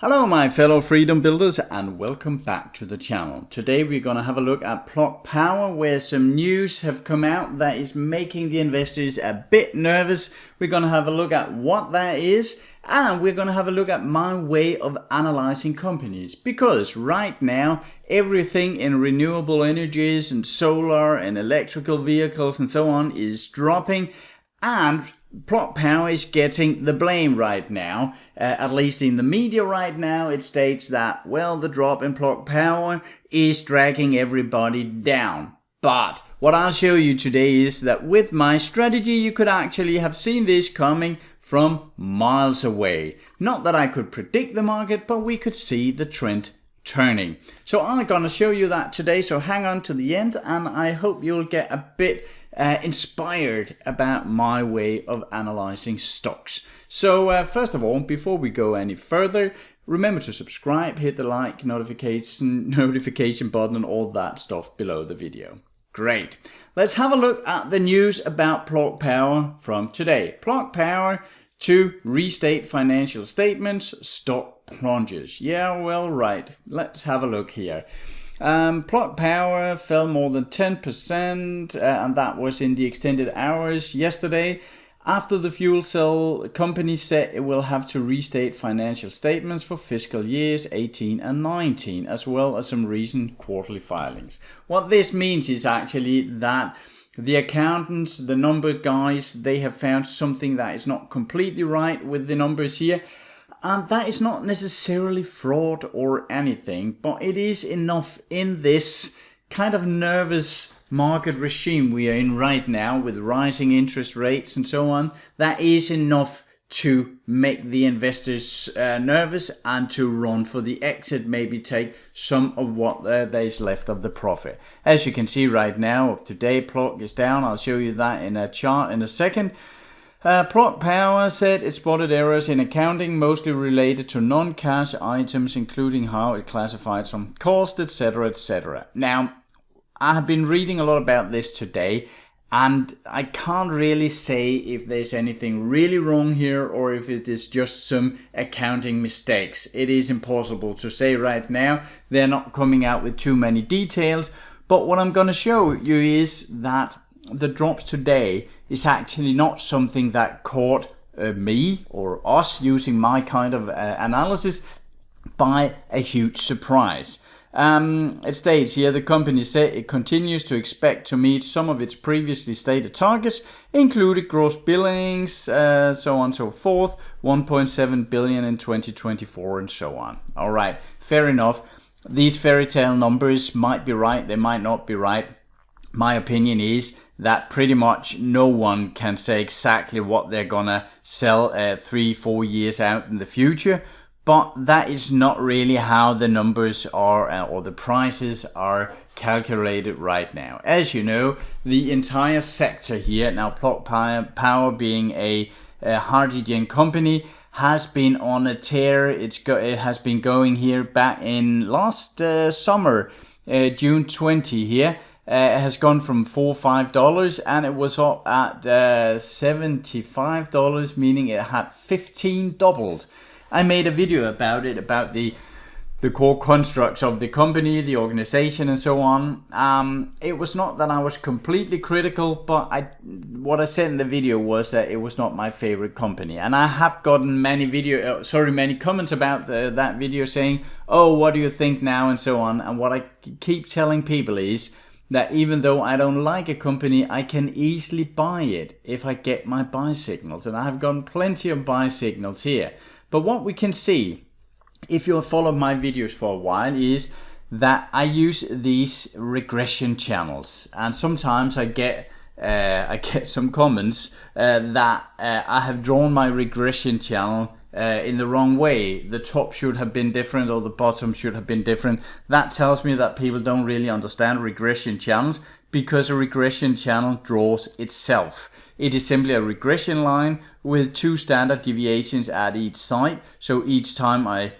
Hello my fellow freedom builders and welcome back to the channel. Today we're going to have a look at Plug Power, where some news have come out that is making the investors a bit nervous. We're going to have a look at what that is, and we're going to have a look at my way of analyzing companies, because right now everything in renewable energies and solar and electrical vehicles and so on is dropping, and Plug Power is getting the blame right now. At least in the media right now, it states that, well, the drop in Plug Power is dragging everybody down. But what I'll show you today is that with my strategy, you could actually have seen this coming from miles away. Not that I could predict the market, but we could see the trend turning. So I'm gonna show you that today, so hang on to the end, and I hope you'll get a bit inspired about my way of analyzing stocks. So first of all, before we go any further, remember to subscribe, hit the like, notification button and all that stuff below the video. Great. Let's have a look at the news about Plug Power from today. Plug Power to restate financial statements, stock plunges. Yeah, well, right. Let's have a look here. Plug Power fell more than 10%, and that was in the extended hours yesterday, after the fuel cell company said it will have to restate financial statements for fiscal years 18 and 19, as well as some recent quarterly filings. What this means is actually that the accountants, the number guys, they have found something that is not completely right with the numbers here. And that is not necessarily fraud or anything, but it is enough in this kind of nervous market regime we are in right now, with rising interest rates and so on. That is enough to make the investors nervous and to run for the exit, maybe take some of what there is left of the profit. As you can see right now, of today, Plug is down. I'll show you that in a chart in a second. Plug Power said it spotted errors in accounting, mostly related to non-cash items, including how it classified some cost, etc, etc. Now, I have been reading a lot about this today, and I can't really say if there's anything really wrong here or if it is just some accounting mistakes. It is impossible to say right now. They're not coming out with too many details, but what I'm going to show you is that the drops today is actually not something that caught me or us using my kind of analysis by a huge surprise. It states here, the company said it continues to expect to meet some of its previously stated targets, including gross billings, so on and so forth, 1.7 billion in 2024 and so on. All right, fair enough. These fairy tale numbers might be right, they might not be right. My opinion is that pretty much no one can say exactly what they're gonna sell 3-4 years out in the future, but that is not really how the numbers are or the prices are calculated right now. As you know, the entire sector here, now Plug Power being a hydrogen company, has been on a tear. It has been going here back in last summer, June 20 here. It has gone from $4-5 and it was up at $75, meaning it had 15 doubled. I made a video about it, about the core constructs of the company, the organization and so on. It was not that I was completely critical, but what I said in the video was that it was not my favorite company. And I have gotten many comments about that video saying, oh, what do you think now and so on. And what I keep telling people is that even though I don't like a company, I can easily buy it if I get my buy signals. And I have gotten plenty of buy signals here. But what we can see, if you have followed my videos for a while, is that I use these regression channels. And sometimes I get some comments that I have drawn my regression channel in the wrong way. The top should have been different or the bottom should have been different. That tells me that people don't really understand regression channels, because a regression channel draws itself. It is simply a regression line with 2 standard deviations at each side. So each time I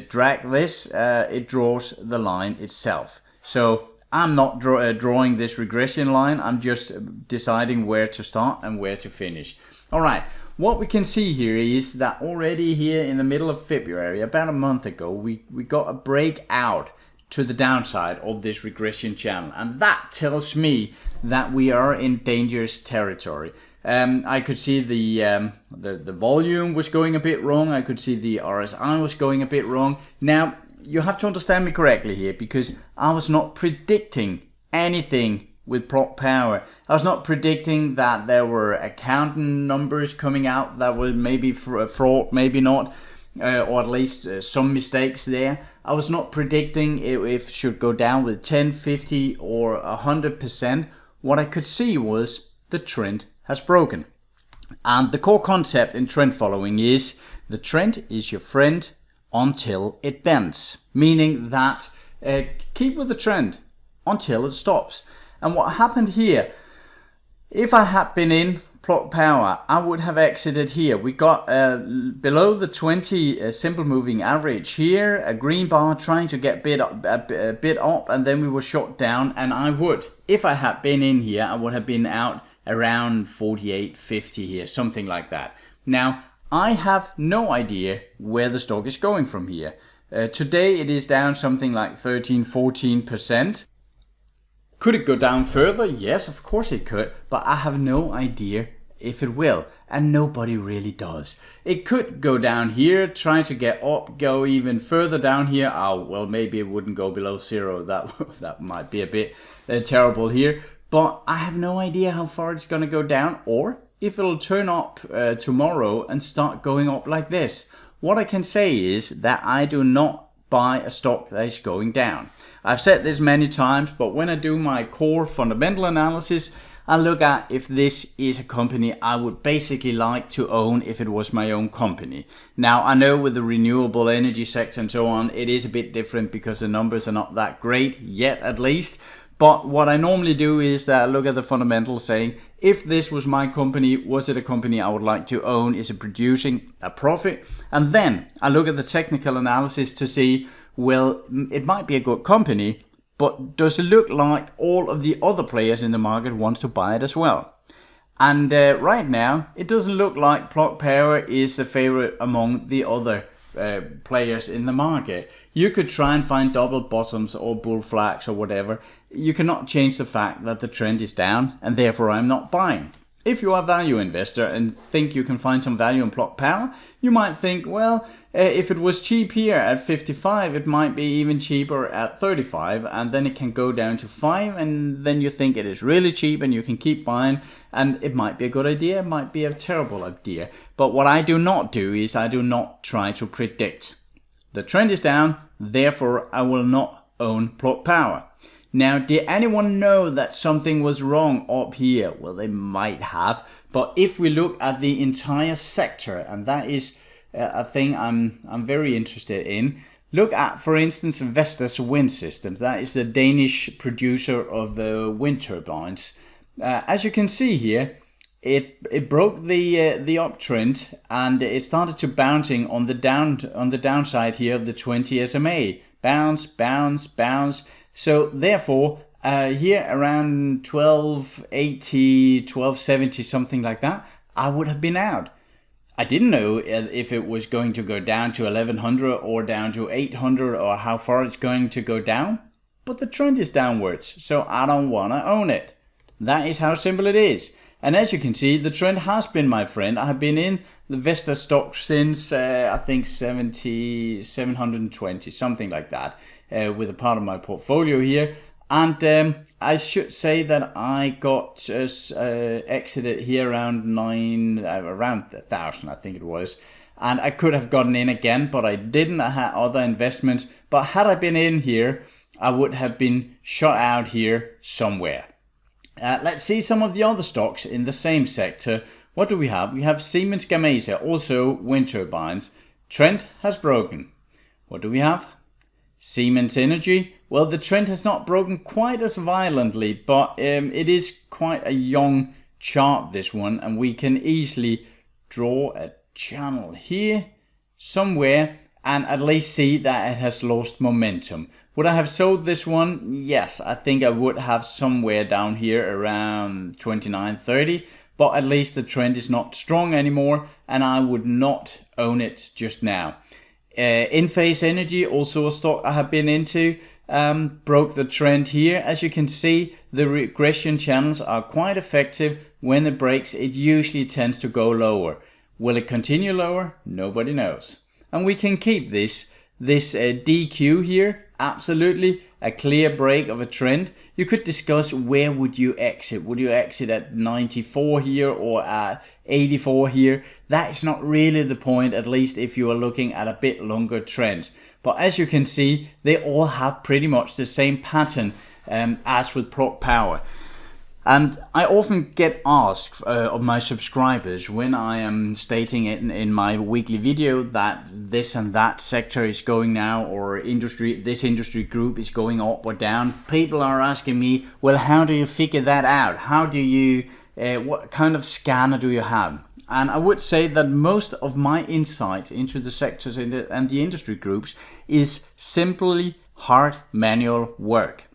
drag this, it draws the line itself. So I'm not drawing this regression line. I'm just deciding where to start and where to finish. All right. what we can see here is that already here in the middle of February, about a month ago, we got a breakout to the downside of this regression channel, and that tells me that we are in dangerous territory. I could see the volume was going a bit wrong. I could see the RSI was going a bit wrong. Now, you have to understand me correctly here, because I was not predicting anything with Plot Power. I was not predicting that there were accounting numbers coming out that were maybe fraud, maybe not, or at least some mistakes there. I was not predicting if it should go down with 10, 50 or 100%. What I could see was the trend has broken. And the core concept in trend following is the trend is your friend until it bends, meaning that keep with the trend until it stops. And what happened here, if I had been in Plot Power, I would have exited here. We got below the 20 simple moving average here, a green bar trying to get a bit up, and then we were shot down. And I would, if I had been in here, I would have been out around 48, 50 here, something like that. Now, I have no idea where the stock is going from here. Today it is down something like 13, 14%. Could it go down further? Yes, of course it could, but I have no idea if it will, and nobody really does. It could go down here, try to get up, go even further down here. Oh, well, maybe it wouldn't go below zero. That might be a bit terrible here, but I have no idea how far it's going to go down, or if it'll turn up tomorrow and start going up like this. What I can say is that I do not buy a stock that is going down. I've said this many times, but when I do my core fundamental analysis, I look at if this is a company I would basically like to own if it was my own company. Now, I know with the renewable energy sector and so on, it is a bit different because the numbers are not that great yet, at least. But what I normally do is that I look at the fundamentals saying, if this was my company, was it a company I would like to own? Is it producing a profit? And then I look at the technical analysis to see, well, it might be a good company, but does it look like all of the other players in the market want to buy it as well? And right now, it doesn't look like Plot Power is the favorite among the other players in the market. You could try and find double bottoms or bull flags or whatever. You cannot change the fact that the trend is down, and therefore I'm not buying. If you are a value investor and think you can find some value in Plot Power, you might think, well, if it was cheap here at 55, it might be even cheaper at 35, and then it can go down to 5, and then you think it is really cheap and you can keep buying, and it might be a good idea, it might be a terrible idea. But what I do not do is I do not try to predict. The trend is down, therefore I will not own Plot Power. Now, did anyone know that something was wrong up here? Well, they might have, but if we look at the entire sector, and that is a thing I'm very interested in. Look at, for instance, Vestas Wind Systems. That is the Danish producer of the wind turbines. As you can see here, it broke the uptrend, and it started to bouncing on the downside here of the 20 SMA. Bounce, bounce, bounce. So therefore, here around 1280, 1270, something like that, I would have been out. I didn't know if it was going to go down to 1100 or down to 800 or how far it's going to go down. But the trend is downwards, so I don't want to own it. That is how simple it is. And as you can see, the trend has been my friend. I have been in the Vestas stock since, I think, 720, something like that. With a part of my portfolio here, and I should say that I got exited here around 1,000, I think it was, and I could have gotten in again, but I didn't. I had other investments, but had I been in here, I would have been shot out here somewhere. Let's see some of the other stocks in the same sector. What do we have? We have Siemens Gamesa, also wind turbines. Trend has broken. What do we have? Siemens Energy. Well, the trend has not broken quite as violently, but it is quite a young chart, this one, and we can easily draw a channel here somewhere and at least see that it has lost momentum. Would I have sold this one? Yes, I think I would have somewhere down here around 29.30, but at least the trend is not strong anymore, and I would not own it just now. In-phase energy, also a stock I have been into, broke the trend here. As you can see, the regression channels are quite effective. When it breaks, it usually tends to go lower. Will it continue lower? Nobody knows. And we can keep this DQ here, absolutely a clear break of a trend. You could discuss where would you exit. Would you exit at 94 here or at 84 here? That's not really the point, at least if you are looking at a bit longer trends. But as you can see, they all have pretty much the same pattern as with Plug Power. And I often get asked of my subscribers when I am stating it in my weekly video that this and that sector is going now, or this industry group is going up or down. People are asking me, well, how do you figure that out? How do you, what kind of scanner do you have? And I would say that most of my insight into the sectors and the industry groups is simply hard manual work.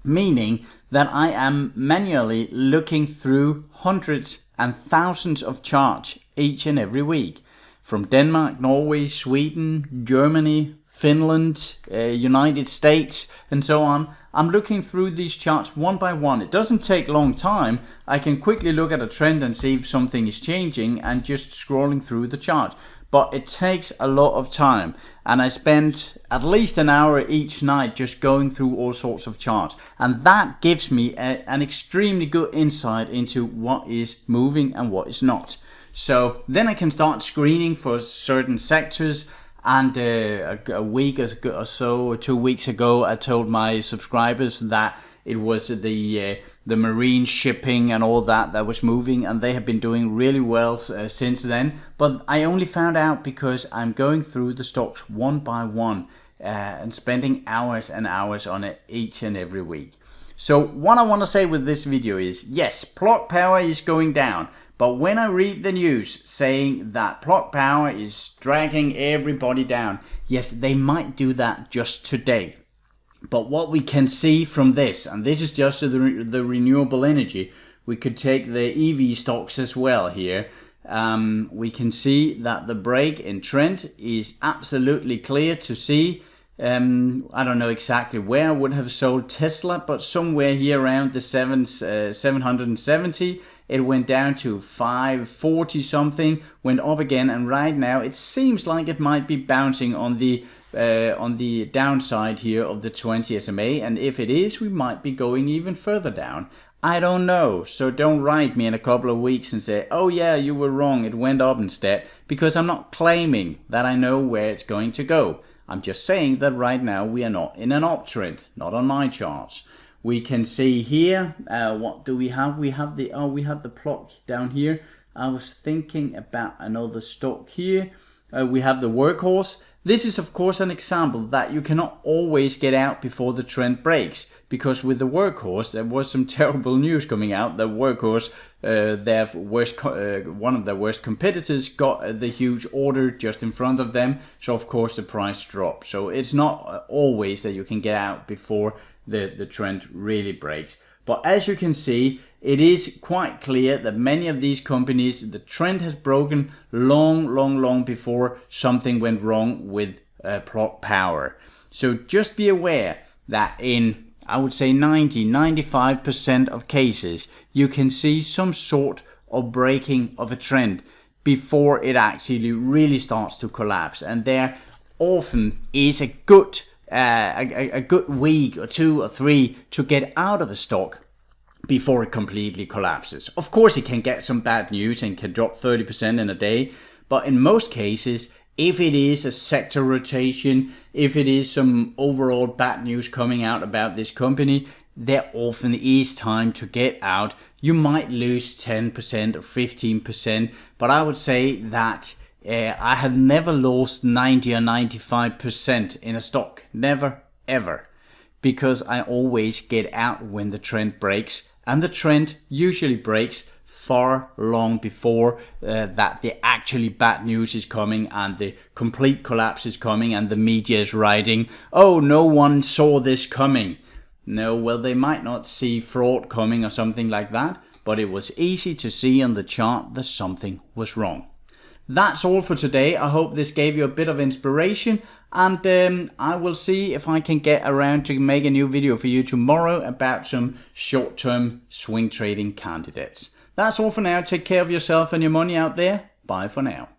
Meaning that I am manually looking through hundreds and thousands of charts each and every week. From Denmark, Norway, Sweden, Germany, Finland, United States, and so on. I'm looking through these charts one by one. It doesn't take a long time. I can quickly look at a trend and see if something is changing and just scrolling through the chart. But it takes a lot of time, and I spend at least an hour each night just going through all sorts of charts, and that gives me an extremely good insight into what is moving and what is not. So then I can start screening for certain sectors. And a week or so, or 2 weeks ago, I told my subscribers that it was the marine shipping and all that was moving, and they have been doing really well since then. But I only found out because I'm going through the stocks one by one and spending hours and hours on it each and every week. So what I want to say with this video is, yes, Plug Power is going down. But when I read the news saying that Plug Power is dragging everybody down, yes, they might do that just today. But what we can see from this, and this is just the renewable energy, we could take the EV stocks as well here. We can see that the break in trend is absolutely clear to see. I don't know exactly where I would have sold Tesla, but somewhere here around the 770. It went down to 540 something, went up again, and right now it seems like it might be bouncing on the downside here of the 20 SMA, and if it is, we might be going even further down. I don't know, so don't write me in a couple of weeks and say, oh yeah, you were wrong, it went up instead, because I'm not claiming that I know where it's going to go. I'm just saying that right now we are not in an uptrend, not on my charts. We can see here, what do we have? We have the Plug down here. I was thinking about another stock here. We have the Workhorse. This is of course an example that you cannot always get out before the trend breaks, because with the Workhorse there was some terrible news coming out. The Workhorse, one of their worst competitors got the huge order just in front of them, so of course the price dropped. So it's not always that you can get out before the trend really breaks. But as you can see, it is quite clear that many of these companies, the trend has broken long before something went wrong with Plug Power. So just be aware that in, I would say 95% of cases, you can see some sort of breaking of a trend before it actually really starts to collapse. And there often is a good week or 2 or 3 to get out of a stock before it completely collapses. Of course, it can get some bad news and can drop 30% in a day, but in most cases, if it is a sector rotation, if it is some overall bad news coming out about this company, there often is time to get out. You might lose 10% or 15%, but I would say that I have never lost 90 or 95% in a stock. Never, ever. Because I always get out when the trend breaks. And the trend usually breaks far long before that the actually bad news is coming and the complete collapse is coming and the media is writing, oh, no one saw this coming. No, well, they might not see fraud coming or something like that, but it was easy to see on the chart that something was wrong. That's all for today. I hope this gave you a bit of inspiration, and I will see if I can get around to make a new video for you tomorrow about some short-term swing trading candidates. That's all for now. Take care of yourself and your money out there. Bye for now.